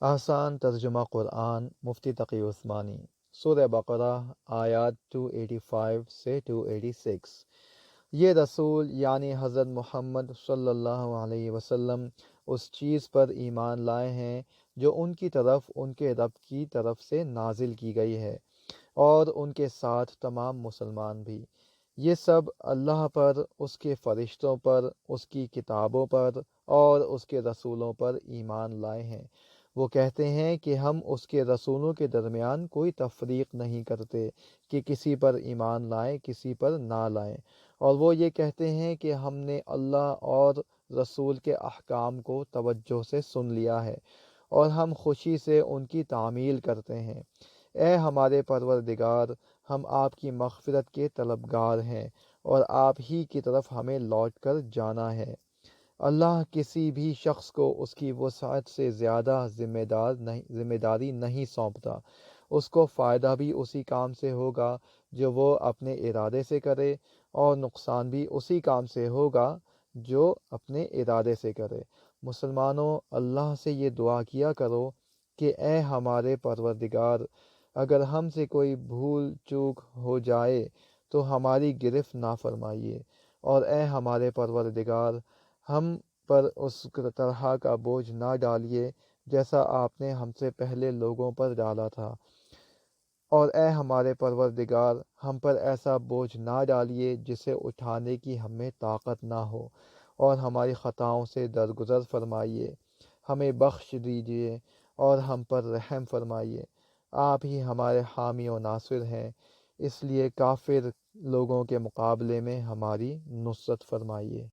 آسان ترجمہ قرآن مفتی تقی عثمانی۔ سورہ بقرہ آیات 285 سے 286۔ یہ رسول یعنی حضرت محمد صلی اللہ علیہ وسلم اس چیز پر ایمان لائے ہیں جو ان کی طرف ان کے رب کی طرف سے نازل کی گئی ہے، اور ان کے ساتھ تمام مسلمان بھی۔ یہ سب اللہ پر، اس کے فرشتوں پر، اس کی کتابوں پر اور اس کے رسولوں پر ایمان لائے ہیں۔ وہ کہتے ہیں کہ ہم اس کے رسولوں کے درمیان کوئی تفریق نہیں کرتے کہ کسی پر ایمان لائیں کسی پر نہ لائیں، اور وہ یہ کہتے ہیں کہ ہم نے اللہ اور رسول کے احکام کو توجہ سے سن لیا ہے اور ہم خوشی سے ان کی تعمیل کرتے ہیں۔ اے ہمارے پروردگار، ہم آپ کی مغفرت کے طلبگار ہیں اور آپ ہی کی طرف ہمیں لوٹ کر جانا ہے۔ اللہ کسی بھی شخص کو اس کی وسعت سے زیادہ ذمہ داری نہیں سونپتا۔ اس کو فائدہ بھی اسی کام سے ہوگا جو وہ اپنے ارادے سے کرے، اور نقصان بھی اسی کام سے ہوگا جو اپنے ارادے سے کرے۔ مسلمانوں، اللہ سے یہ دعا کیا کرو کہ اے ہمارے پروردگار، اگر ہم سے کوئی بھول چوک ہو جائے تو ہماری گرفت نہ فرمائیے، اور اے ہمارے پروردگار، ہم پر اس طرح کا بوجھ نہ ڈالیے جیسا آپ نے ہم سے پہلے لوگوں پر ڈالا تھا، اور اے ہمارے پروردگار، ہم پر ایسا بوجھ نہ ڈالیے جسے اٹھانے کی ہمیں طاقت نہ ہو، اور ہماری خطاؤں سے درگزر فرمائیے، ہمیں بخش دیجیے اور ہم پر رحم فرمائیے۔ آپ ہی ہمارے حامی و ناصر ہیں، اس لیے کافر لوگوں کے مقابلے میں ہماری نصرت فرمائیے۔